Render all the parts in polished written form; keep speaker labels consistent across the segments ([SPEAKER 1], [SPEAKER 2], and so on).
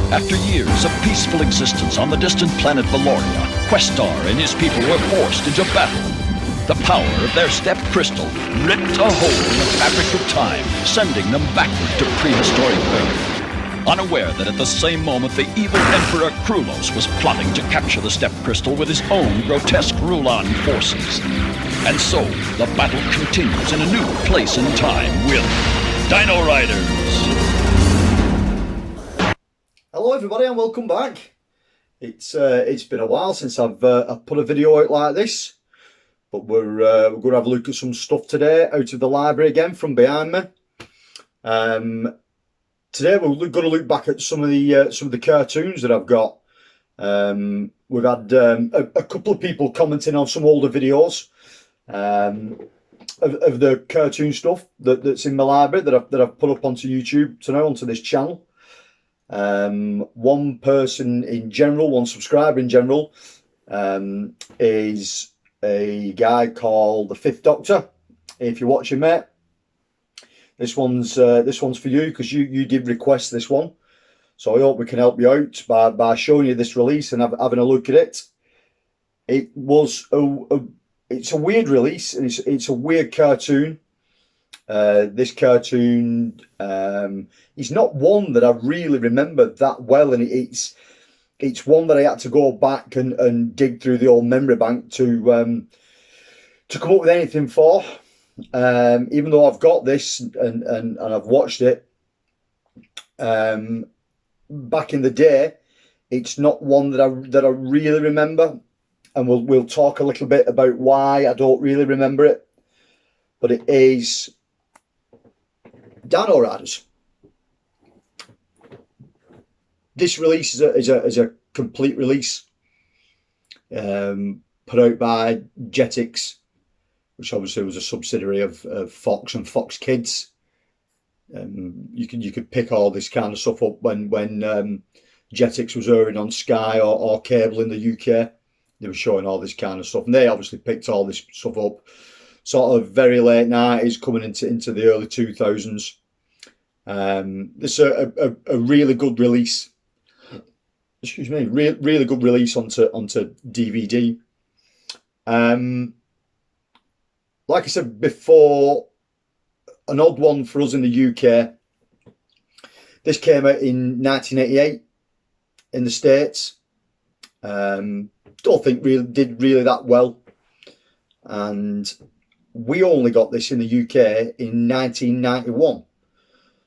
[SPEAKER 1] After years of peaceful existence on the distant planet Valoria, Questar and his people were forced into battle. The power of their step crystal ripped a hole in the fabric of time, sending them backward to prehistoric Earth. Unaware that at the same moment the evil Emperor Krulos was plotting to capture the step crystal with his own grotesque Rulan forces. And so, the battle continues in a new place and time with Dino Riders.
[SPEAKER 2] Hello everybody and welcome back. It's been a while since I've put a video out like this, but we're going to have a look at some stuff today out of the library again from behind me. Today we're going to look back at some of the cartoons that I've got. We've had a couple of people commenting on some older videos of the cartoon stuff that's in my library that I've put up onto YouTube to now onto this channel. One person in general, one subscriber in general, is a guy called the Fifth Doctor. If you're watching, mate, this one's for you because you did request this one. So I hope we can help you out by showing you this release and having a look at it. It was it's a weird release and it's a weird cartoon. This cartoon is not one that I really remember that well, and it's one that I had to go back and dig through the old memory bank to come up with anything for. Even though I've got this and I've watched it back in the day, it's not one that I really remember, and we'll talk a little bit about why I don't really remember it. But it is Dino Riders. This release is a complete release, put out by Jetix, which obviously was a subsidiary of Fox and Fox Kids. You could pick all this kind of stuff up when Jetix was airing on Sky or cable in the UK. They were showing all this kind of stuff, and they obviously picked all this stuff up sort of very late 90s coming into the early 2000s. This is a really good release. Excuse me, really good release onto DVD. Like I said before, an odd one for us in the UK. This came out in 1988 in the States. Don't think did really that well, and we only got this in the UK in 1991.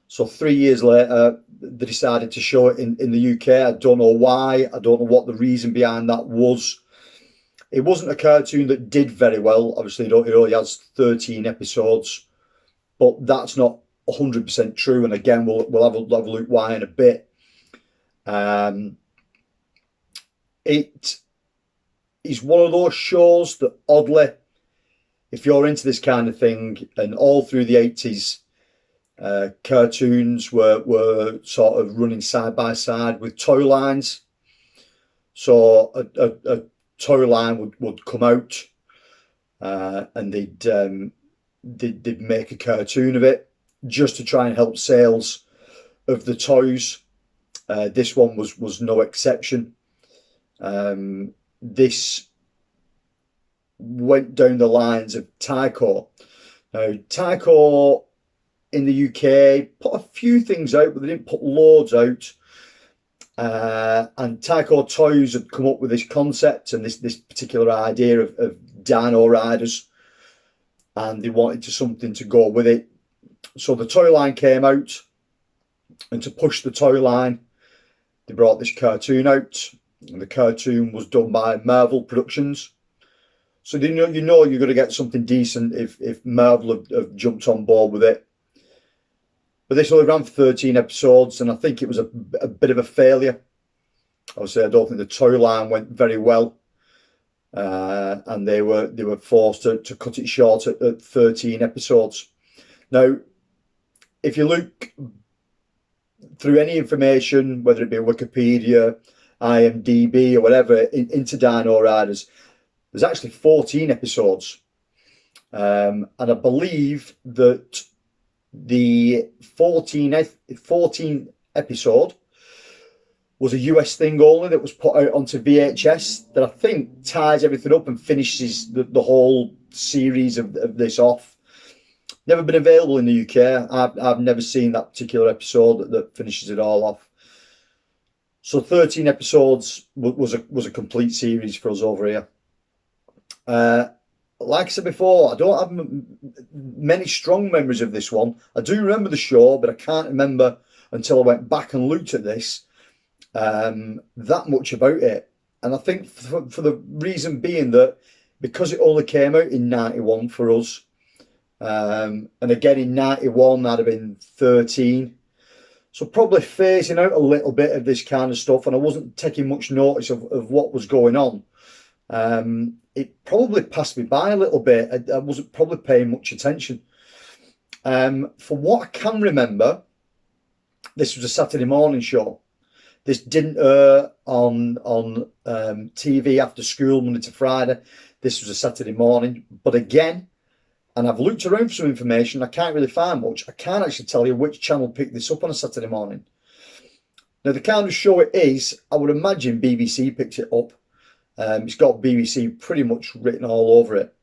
[SPEAKER 2] So 3 years later, they decided to show it in the UK. I don't know why. I don't know what the reason behind that was. It wasn't a cartoon that did very well. Obviously, it only has 13 episodes, but that's not 100% true. And again, we'll have a look why in a bit. It is one of those shows that oddly, if you're into this kind of thing, and all through the 80s, cartoons were sort of running side by side with toy lines. So a toy line would come out, and they'd make a cartoon of it just to try and help sales of the toys. This one was no exception. This went down the lines of Tyco. Now, Tyco in the UK put a few things out, but they didn't put loads out. And Tyco Toys had come up with this concept and this particular idea of Dino Riders, and they wanted something to go with it. So the toy line came out, and to push the toy line, they brought this cartoon out, and the cartoon was done by Marvel Productions. So you know you're going to get something decent if Marvel have jumped on board with it. But this only ran for 13 episodes, and I think it was a bit of a failure. Obviously, I don't think the toy line went very well, and they were forced to cut it short at 13 episodes. Now, if you look through any information, whether it be Wikipedia, IMDb, or whatever, into Dino Riders, there's actually 14 episodes, and I believe that the 14th episode was a US thing only that was put out onto VHS that I think ties everything up and finishes the whole series of this off. Never been available in the UK. I've never seen that particular episode that finishes it all off. So 13 episodes was a complete series for us over here. Like I said before, I don't have many strong memories of this one. I do remember the show, but I can't remember until I went back and looked at this that much about it. And I think for the reason being that because it only came out in 91 for us, and again in 91 I'd have been 13, so probably phasing out a little bit of this kind of stuff, and I wasn't taking much notice of what was going on. It probably passed me by a little bit. I wasn't probably paying much attention. From what I can remember, this was a Saturday morning show. This didn't air on TV after school Monday to Friday. This was a Saturday morning. But again, and I've looked around for some information, I can't really find much. I can't actually tell you which channel picked this up on a Saturday morning. Now, the kind of show it is, I would imagine BBC picked it up. It's got BBC pretty much written all over it.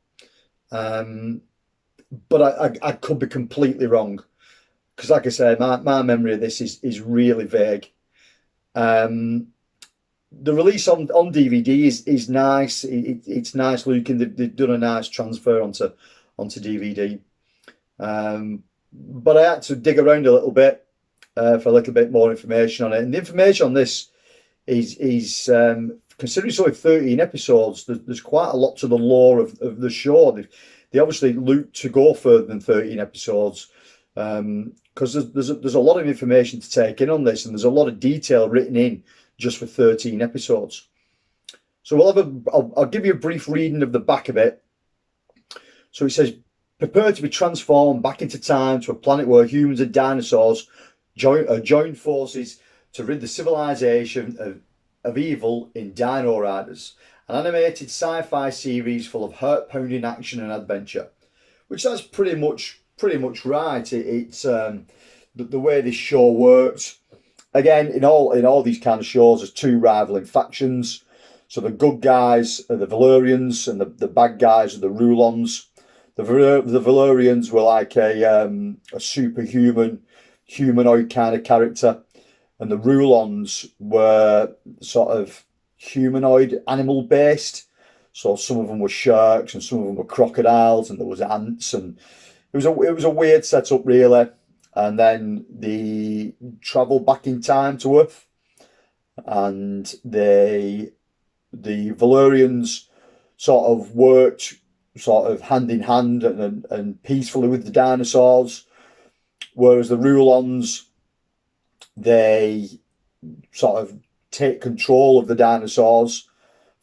[SPEAKER 2] But I could be completely wrong. Because like I said, my memory of this is really vague. The release on DVD is nice. It's nice looking. They've done a nice transfer onto DVD. But I had to dig around a little bit for a little bit more information on it. And the information on this is considering it's only 13 episodes, there's quite a lot to the lore of the show. They obviously look to go further than 13 episodes because there's a lot of information to take in on this, and there's a lot of detail written in just for 13 episodes. So I'll give you a brief reading of the back of it. So it says, prepare to be transformed back into time to a planet where humans and dinosaurs join forces to rid the civilization of evil in Dino Riders, an animated sci-fi series full of heart-pounding action and adventure. Which that's pretty much right. It's the way this show works. Again, in all these kind of shows, there's two rivaling factions. So the good guys are the Valerians, and the bad guys are the Rulons. The Valerians were like a superhuman, humanoid kind of character, and the Rulons were sort of humanoid, animal based. So some of them were sharks, and some of them were crocodiles, and there was ants, and it was a weird setup really. And then they travelled back in time to Earth, and the Valerians sort of worked sort of hand in hand and peacefully with the dinosaurs, whereas the Rulons, they sort of take control of the dinosaurs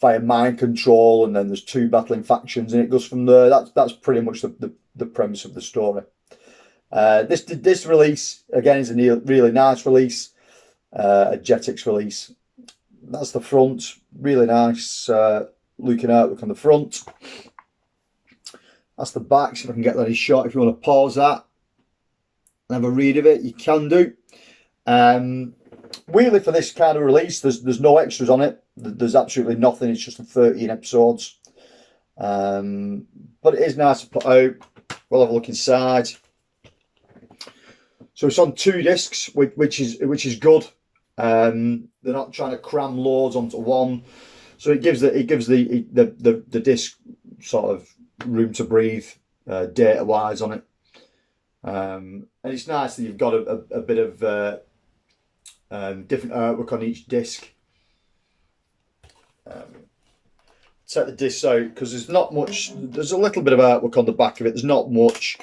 [SPEAKER 2] via mind control, and then there's two battling factions, and it goes from there. That's pretty much the premise of the story. This release again is a really nice release, a Jetix release. That's the front, really nice looking artwork on the front. That's the back. So if I can get that shot, if you want to pause that and have a read of it, you can do. Weirdly, for this kind of release, there's no extras on it. There's absolutely nothing. It's just 13 episodes. But it is nice to put out. We'll have a look inside. So it's on 2 discs, which is good. They're not trying to cram loads onto one, so it gives the disc sort of room to breathe data wise on it. And it's nice that you've got a bit of different artwork on each disc. Take the disc out because there's not much. There's a little bit of artwork on the back of it. There's not much,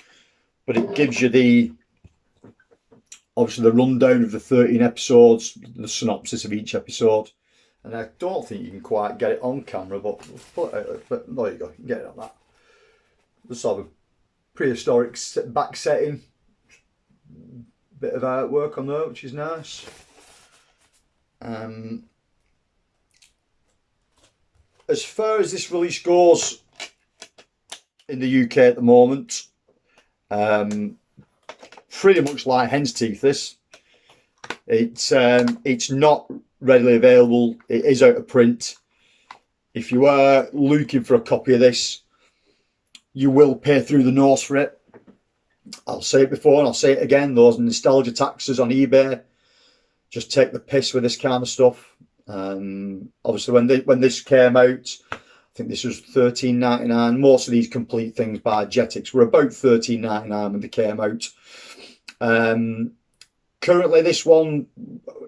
[SPEAKER 2] but it gives you obviously the rundown of the 13 episodes, the synopsis of each episode. And I don't think you can quite get it on camera, but there you go, you can get it on that. The sort of prehistoric back setting, bit of artwork on there, which is nice. As far as this release goes in the UK at the moment, pretty much like hen's teeth. It's not readily available. It is out of print. If you are looking for a copy of this, you will pay through the nose for it. I'll say it before and I'll say it again, those nostalgia taxes on eBay just take the piss with this kind of stuff. Obviously when this came out, I think this was $13.99. Most of these complete things by Jetix were about $13.99 when they came out. Currently this one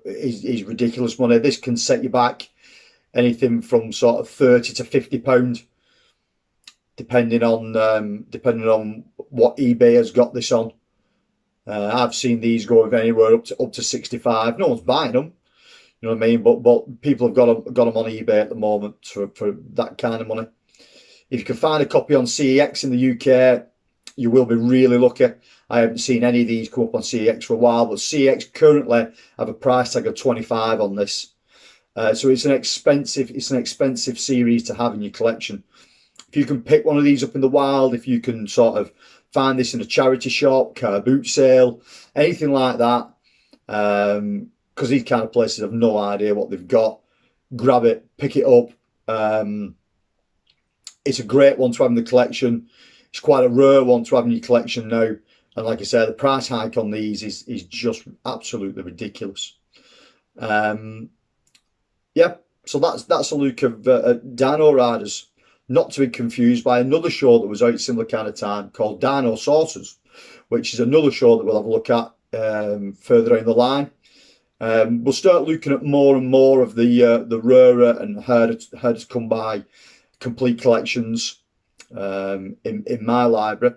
[SPEAKER 2] is ridiculous money. This can set you back anything from sort of £30 to £50, depending on what eBay has got this on. I've seen these go anywhere up to 65. No one's buying them, you know what I mean? But people have got them on eBay at the moment for that kind of money. If you can find a copy on CEX in the UK, you will be really lucky. I haven't seen any of these come up on CEX for a while, but CEX currently have a price tag of 25 on this. So it's an expensive series to have in your collection. If you can pick one of these up in the wild, if you can sort of find this in a charity shop, car boot sale, anything like that, because these kind of places have no idea what they've got, grab it, pick it up. It's a great one to have in the collection. It's quite a rare one to have in your collection now. And like I said, the price hike on these is just absolutely ridiculous. Yeah, so that's a look of Dino Riders. Not to be confused by another show that was out similar kind of time called Dino Saucers, which is another show that we'll have a look at further down the line. We'll start looking at more and more of the rarer and harder to come by complete collections in my library.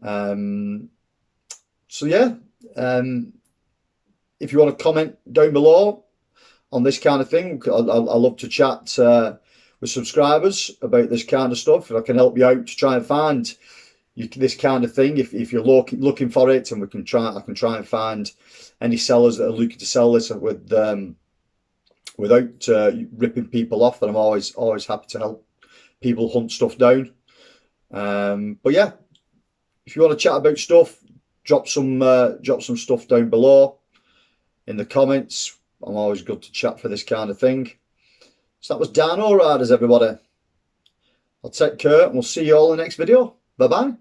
[SPEAKER 2] So yeah, if you want to comment down below on this kind of thing, I love to chat with subscribers about this kind of stuff. If I can help you out to try and find this kind of thing, if you're looking for it, and I can try and find any sellers that are looking to sell this without ripping people off, then I'm always happy to help people hunt stuff down. But yeah, if you want to chat about stuff, drop some stuff down below in the comments. I'm always good to chat for this kind of thing. So that was Dino Riders, everybody. I'll take care and we'll see you all in the next video. Bye bye.